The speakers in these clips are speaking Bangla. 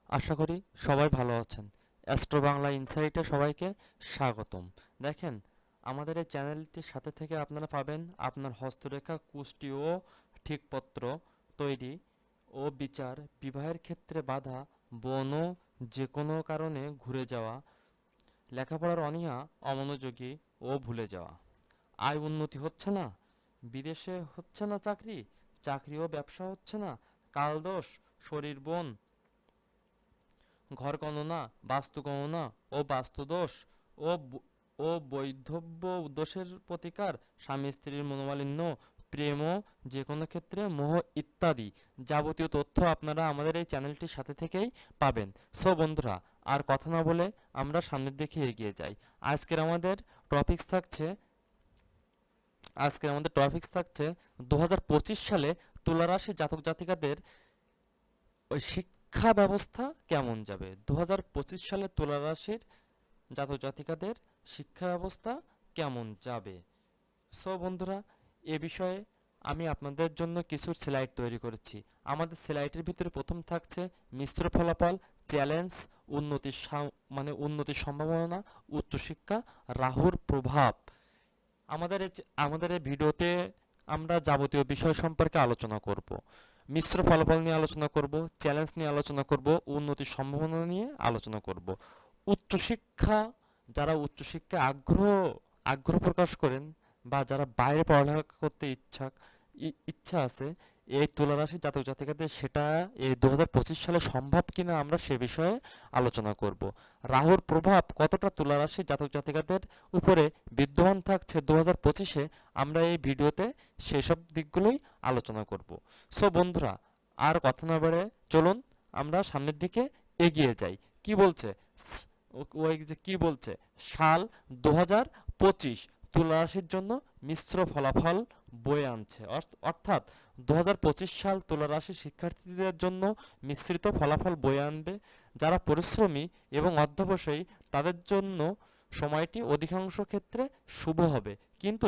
আশা করি সবাই ভালো আছেন। অ্যাস্ট্রো বাংলা ইনসাইটে সবাইকে স্বাগতম। দেখেন, আমাদের এই চ্যানেলটির সাথে থেকে আপনারা পাবেন আপনার হস্তরেখা, কুষ্টি ও ঠিকপত্র তৈরি ও বিচার, বিবাহের ক্ষেত্রে বাধা, বন ও যে কোনো কারণে ঘুরে যাওয়া, লেখাপড়ার অনীহা, অমনোযোগী ও ভুলে যাওয়া, আয় উন্নতি হচ্ছে না, বিদেশে হচ্ছে না চাকরি, চাকরি ও ব্যবসা হচ্ছে না, কালদোষ, শরীর বন, ঘর গণনা, বাস্তু গণনা ও বাস্তুদোষ ও ও বৈধব্য দোষের প্রতিকার, স্বামী স্ত্রীর মনোমালিন্য, প্রেম ও যে কোনো ক্ষেত্রে মোহ ইত্যাদি যাবতীয় তথ্য আপনারা আমাদের এই চ্যানেলটির সাথে থেকেই পাবেন। সো বন্ধুরা, আর কথা না বলে আমরা সামনের দিকে এগিয়ে যাই। আজকের আমাদের টপিকস থাকছে আজকের আমাদের টপিকস থাকছে 2025 সালে তুলা রাশি জাতক জাতিকাদের ওই শিক্ষা ব্যবস্থা কেমন যাবে। 2025 সালে তুলা রাশির জাতক জাতিকাদের শিক্ষা ব্যবস্থা কেমন যাবে। সো বন্ধুরা, এ বিষয়ে আমি আপনাদের জন্য কিছু স্লাইড তৈরি করেছি। আমাদের স্লাইডের ভিতরে প্রথম থাকছে মিশ্র ফলাফল, চ্যালেঞ্জ, উন্নতির সম্ভাবনা, উচ্চশিক্ষা, রাহুর প্রভাব। আমাদের এই ভিডিওতে আমরা যাবতীয় বিষয় সম্পর্কে আলোচনা করব। মিশ্র ফলাফল নিয়ে আলোচনা করব, চ্যালেঞ্জ নিয়ে আলোচনা করব, উন্নতির সম্ভাবনা নিয়ে আলোচনা করব। উচ্চশিক্ষা, যারা উচ্চশিক্ষায় আগ্রহ প্রকাশ করেন বা যারা বাইরে পড়ালেখা করতে ইচ্ছা আছে, এই তুলারাশি জাতক জাতিকাদের সেটা এই 2025 সালে সম্ভব কিনা আমরা সে বিষয়ে আলোচনা করব। রাহুর প্রভাব কতটা তুলারাশি জাতক জাতিকাদের উপরে বিদ্যমান থাকছে 2025-এ, আমরা এই ভিডিওতে সেসব দিকগুলোই আলোচনা করব। সো বন্ধুরা, আর কথা না বাড়ে চলুন আমরা সামনের দিকে এগিয়ে যাই। কি বলছে ওই যে কি বলছে, সাল 2025 তুলা রাশির জন্য মিশ্র ফলাফল বয়ে আনছে। অর্থাৎ 2025 সাল তুলা রাশির শিক্ষার্থীদের জন্য মিশ্রিত ফলাফল বয়ে আনবে। যারা পরিশ্রমী এবং অধ্যবসায়ী তাদের জন্য সময়টি অধিকাংশ ক্ষেত্রে শুভ হবে। কিন্তু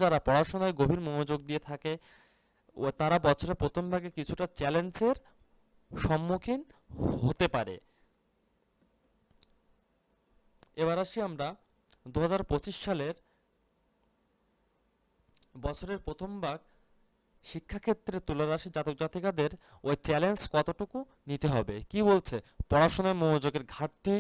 যারা পড়াশোনায় গভীর মনোযোগ দিয়ে থাকে ও তারা বছরের প্রথম ভাগে কিছুটা চ্যালেঞ্জের সম্মুখীন হতে পারে। এবার আসি আমরা 2025 সালের বছরের প্রথম ভাগ শিক্ষাক্ষেত্রে তুলারাশি জাতক জাতিকাদের ওই চ্যালেঞ্জ কতটুকু নিতে হবে। কি বলছে, পড়াশোনায় মনোযোগের ঘাটতি।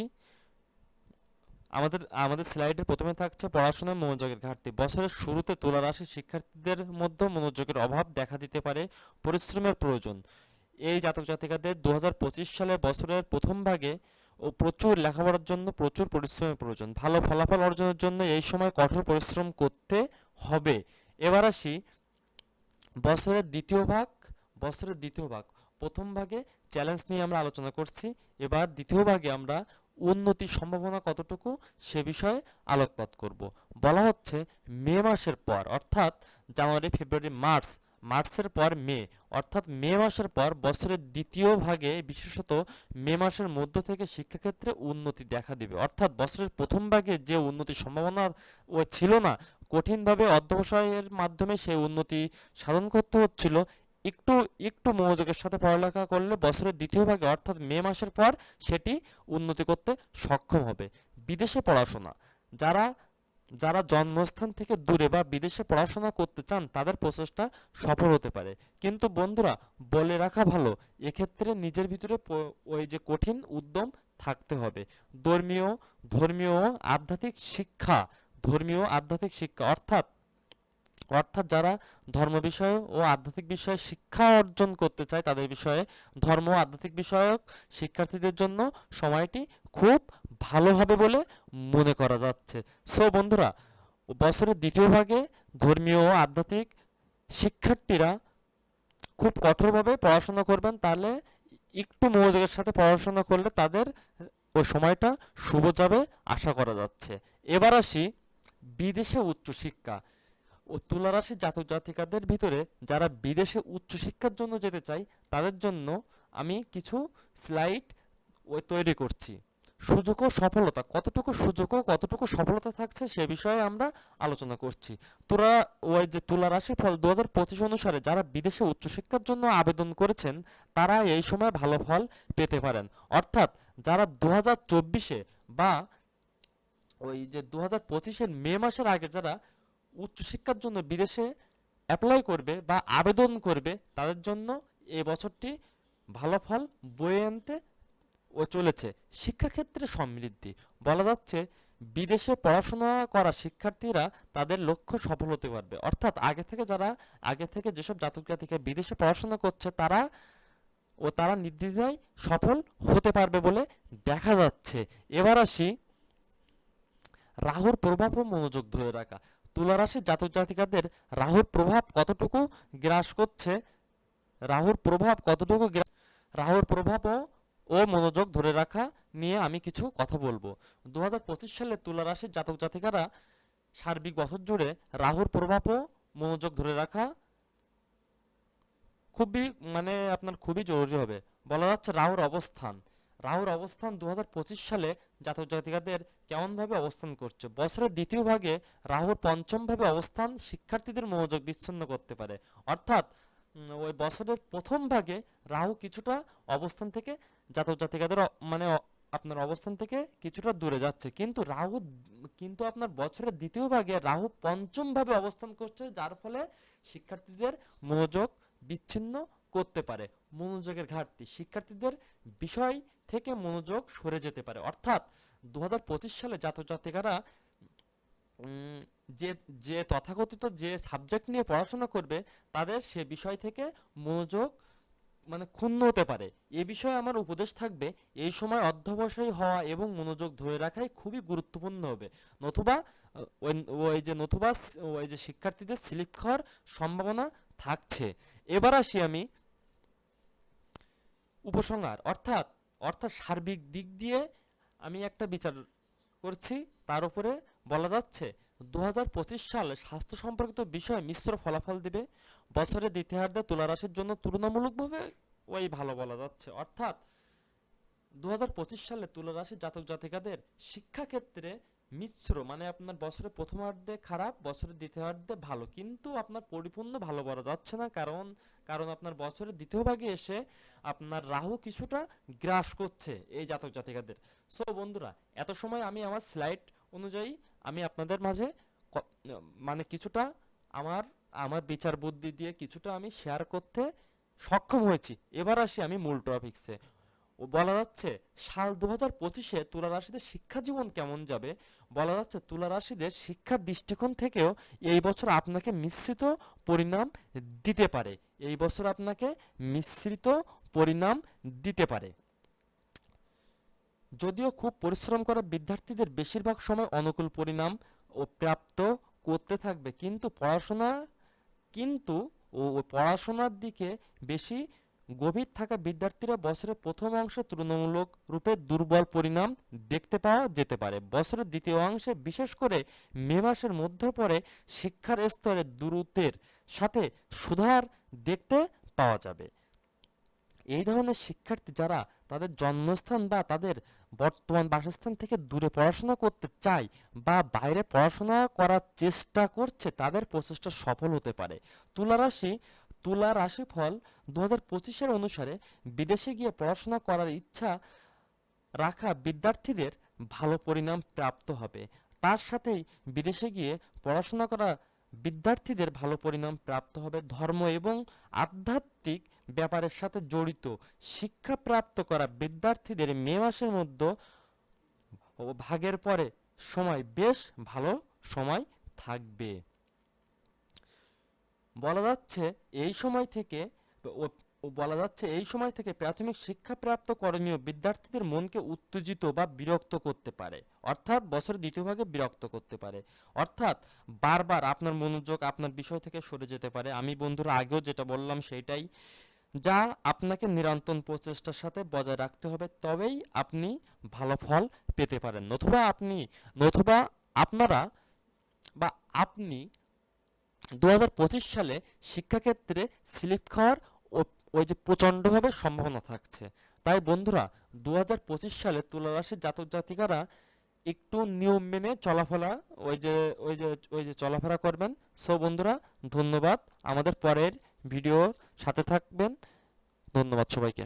আমাদের আমাদের স্লাইডে প্রথমে থাকছে পড়াশোনায় মনোযোগের ঘাটতি। বছরের শুরুতে তুলারাশি শিক্ষার্থীদের মধ্যে মনোযোগের অভাব দেখা দিতে পারে, পরিশ্রমের প্রয়োজন। এই জাতক জাতিকাদের 2025 সালে বছরের প্রথম ভাগে প্রচুর লেখাপড়ার জন্য প্রচুর পরিশ্রমের প্রয়োজন। ভালো ফলাফল অর্জনের জন্য এই সময় কঠোর পরিশ্রম করতে হবে। এবার আসি বছরের দ্বিতীয় ভাগ বছরের দ্বিতীয় ভাগ প্রথম ভাগে চ্যালেঞ্জ নিয়ে আমরা আলোচনা করছি। এবার দ্বিতীয় ভাগে আমরা উন্নতির সম্ভাবনা কতটুকু সে বিষয়ে আলোকপাত করব। বলা হচ্ছে মে মাসের পর, অর্থাৎ জানুয়ারি, ফেব্রুয়ারি, মার্চের পর মে, অর্থাৎ মে মাসের পর বছরের দ্বিতীয় ভাগে, বিশেষত মে মাসের মধ্য থেকে শিক্ষাক্ষেত্রে উন্নতি দেখা দিবে। অর্থাৎ বছরের প্রথম ভাগে যে উন্নতির সম্ভাবনা ও ছিল না, কঠিনভাবে অধ্যবসায়ের মাধ্যমে সেই উন্নতি সাধন করতে হচ্ছিল, একটু একটু মনোযোগের সাথে পড়ালেখা করলে বছরের দ্বিতীয় ভাগে অর্থাৎ মে মাসের পর সেটি উন্নতি করতে সক্ষম হবে। বিদেশে পড়াশোনা, যারা যারা জন্মস্থান থেকে দূরে বা বিদেশে পড়াশোনা করতে চান তাদের প্রচেষ্টা সফল হতে পারে। কিন্তু বন্ধুরা, বলে রাখা ভালো, এক্ষেত্রে নিজের ভিতরে ওই যে কঠিন উদ্যম থাকতে হবে। ধর্মীয় ধর্মীয় ও আধ্যাত্মিক শিক্ষা অর্থাৎ যারা ধর্ম বিষয় ও আধ্যাত্মিক বিষয়ে শিক্ষা অর্জন করতে চায় তাদের বিষয়ে ধর্ম ও আধ্যাত্মিক বিষয়ক শিক্ষার্থীদের জন্য সময়টি খুব ভালো হবে বলে মনে করা যাচ্ছে। সো বন্ধুরা, বছরের দ্বিতীয় ভাগে ধর্মীয় ও আধ্যাত্মিক শিক্ষার্থীরা খুব কঠোরভাবে পড়াশোনা করবেন, তাহলে একটু মনোযোগের সাথে পড়াশোনা করলে তাদের ওই সময়টা শুভ যাবে আশা করা যাচ্ছে। এবার আসি বিদেশে উচ্চশিক্ষা ও তুলারাশি জাতক জাতিকাদের ভিতরে যারা বিদেশে উচ্চশিক্ষার জন্য যেতে চায় তাদের জন্য আমি কিছু স্লাইড তৈরি করছি। সুযোগ ও সফলতা, কতটুকু সুযোগ ও কতটুকু সফলতা থাকছে সে বিষয়ে আমরা আলোচনা করছি। তোরা ওই যে তুলা রাশিফল 2025 অনুসারে যারা বিদেশে উচ্চশিক্ষার জন্য আবেদন করেছেন তারা এই সময় ভালো ফল পেতে পারেন। অর্থাৎ যারা 2024-এ বা ওই যে 2025-এর মে মাসের আগে যারা উচ্চশিক্ষার জন্য বিদেশে অ্যাপ্লাই করবে বা আবেদন করবে তাদের জন্য এই বছরটি ভালো ফল বয়ে আনতে ও চলেছে। শিক্ষাক্ষেত্রে সমৃদ্ধি, বলা যাচ্ছে বিদেশে পড়াশোনা করা শিক্ষার্থীরা তাদের লক্ষ্য সফল হতে পারবে। অর্থাৎ আগে থেকে যেসব জাতক জাতিকা বিদেশে পড়াশোনা করছে তারা নির্দ্বিধায় সফল হতে পারবে বলে দেখা যাচ্ছে। এবার আসি রাহুর প্রভাব ও মনোযোগ ধরে রাখা। তুলা রাশির জাতক জাতিকাদের রাহুর প্রভাব কতটুকু গ্রাস করছে, রাহুর প্রভাব কতটুকু রাহুর প্রভাব ও মনোযোগ ধরে রাখা নিয়ে আমি কিছু কথা বলবো। 2025 সালে তুলা রাশির জাতক জাতিকারা সার্বিক বছর জুড়ে রাহুর প্রভাব ও মনোযোগ ধরে রাখা খুবই আপনার খুবই জরুরি হবে। বলা যাচ্ছে রাহুর অবস্থান 2025 সালে জাতক জাতিকাদের কেমনভাবে অবস্থান করছে। বছরের দ্বিতীয় ভাগে রাহুর পঞ্চম ভাবে অবস্থান শিক্ষার্থীদের মনোযোগ বিচ্ছিন্ন করতে পারে। অর্থাৎ ওই বছরের প্রথম ভাগে রাহু কিছুটা অবস্থান থেকে জাতক জাতিকাদের আপনার অবস্থান থেকে কিছুটা দূরে যাচ্ছে, কিন্তু আপনার বছরের দ্বিতীয় ভাগে রাহু পঞ্চম ভাবে অবস্থান করছে, যার ফলে শিক্ষার্থীদের মনোযোগ বিচ্ছিন্ন করতে পারে। মনোযোগের ঘাটতি, শিক্ষার্থীদের বিষয় থেকে মনোযোগ সরে যেতে পারে। অর্থাৎ 2025 সালে জাতক জাতিকারা উম, যে যে তথাকথিত যে সাবজেক্ট নিয়ে পড়াশোনা করবে তাদের সে বিষয় থেকে মনোযোগ ক্ষুণ্ণ হতে পারে। এ বিষয়ে আমার উপদেশ থাকবে, এই সময় অধ্যবসায়ী হওয়া এবং মনোযোগ ধরে রাখাই খুবই গুরুত্বপূর্ণ হবে। নতুবা ওই যে শিক্ষার্থীদের স্লিপ খাওয়ার সম্ভাবনা থাকছে। এবার আসি আমি উপসংহার, অর্থাৎ সার্বিক দিক দিয়ে আমি একটা বিচার করছি। তার উপরে বলা যাচ্ছে 2025 সাল স্বাস্থ্য সম্পর্কিত বিষয়ে মিশ্র ফলাফল দিবে। বছরের দ্বিতীয়ার্ধে তুলা রাশির জন্য তুলনামূলকভাবে ওই ভালো বলা যাচ্ছে। অর্থাৎ 2025 সালে তুলা রাশির জাতক জাতিকাদের শিক্ষাক্ষেত্রে মিশ্র, আপনার বছরের প্রথমার্ধে খারাপ, বছরের দ্বিতীয়ার্ধে ভালো, কিন্তু আপনার পরিপূর্ণ ভালো বলা যাচ্ছে না। কারণ আপনার বছরের দ্বিতীয় ভাগে এসে আপনার রাহু কিছুটা গ্রাস করছে এই জাতক জাতিকাদের। সো বন্ধুরা, এত সময় আমি আমার স্লাইড অনুযায়ী আমি আপনাদের মাঝে কিছুটা আমার আমার বিচার বুদ্ধি দিয়ে কিছুটা আমি শেয়ার করতে সক্ষম হয়েছি। এবার আসি আমি মূল টপিকসে। বলা যাচ্ছে সাল 2025-এ তুলা রাশিদের শিক্ষা জীবন কেমন যাবে। বলা যাচ্ছে তুলা রাশিদের শিক্ষার দৃষ্টিকোণ থেকেও এই বছর আপনাকে মিশ্রিত পরিণাম দিতে পারে। এই বছর আপনাকে মিশ্রিত পরিণাম দিতে পারে। যদিও খুব পরিশ্রম করা বিদ্যার্থীদের বেশিরভাগ সময় অনুকূল পরিণাম ও প্রাপ্ত করতে থাকবে, কিন্তু পড়াশোনার দিকে বেশি গভীর থাকা বিদ্যার্থীরা বছরের প্রথম অংশে তুলনামূলক রূপে দুর্বল পরিণাম দেখতে পাওয়া যেতে পারে। বছরের দ্বিতীয় অংশে, বিশেষ করে মে মাসের মধ্যে পরে, শিক্ষার স্তরে দ্রুতের সাথে সুধার দেখতে পাওয়া যাবে। এই ধরনের শিক্ষার্থী যারা তাদের জন্মস্থান বা তাদের বর্তমান বাসস্থান থেকে দূরে পড়াশোনা করতে চায় বা বাইরে পড়াশোনা করার চেষ্টা করছে, তাদের প্রচেষ্টা সফল হতে পারে। তুলা রাশিফল 2025-এর অনুসারে বিদেশে গিয়ে পড়াশোনা করার ইচ্ছা রাখা বিদ্যার্থীদের ভালো পরিণাম প্রাপ্ত হবে। তার সাথেই বিদেশে গিয়ে পড়াশোনা করা বিদ্যার্থীদের ভালো পরিণাম প্রাপ্ত হবে। ধর্ম এবং আধ্যাত্মিক ব্যাপারের সাথে জড়িত শিক্ষা প্রাপ্ত করা বিদ্যার্থীদের মে মাসের মধ্যে ভাগের পরে সময় বেশ ভালো সময় থাকবে। বলা যাচ্ছে এই সময় থেকে প্রাথমিক শিক্ষা প্রাপ্ত করণীয় বিদ্যার্থীদের মনকে উত্তেজিত বা বিরক্ত করতে পারে। অর্থাৎ বছরের দ্বিতীয় ভাগে বিরক্ত করতে পারে। অর্থাৎ বারবার আপনার মনোযোগ আপনার বিষয় থেকে সরে যেতে পারে। আমি বন্ধুরা আগেও যেটা বললাম সেইটাই, যা আপনাকে নিরন্তর প্রচেষ্টার সাথে বজায় রাখতে হবে, তবেই আপনি ভালো ফল পেতে পারেন। নতুবা আপনারা বা আপনি 2025 সালে শিক্ষাক্ষেত্রে স্লিপ খাওয়ার ওই যে প্রচণ্ডভাবে সম্ভাবনা থাকছে। তাই বন্ধুরা 2025 সালে তুলা রাশির জাতক জাতিকারা একটু নিয়ম মেনে চলাফেরা ওই যে ওই যে চলাফেরা করবেন। সো বন্ধুরা, ধন্যবাদ। আমাদের পরের ভিডিওর সাথে থাকবেন। ধন্যবাদ সবাইকে।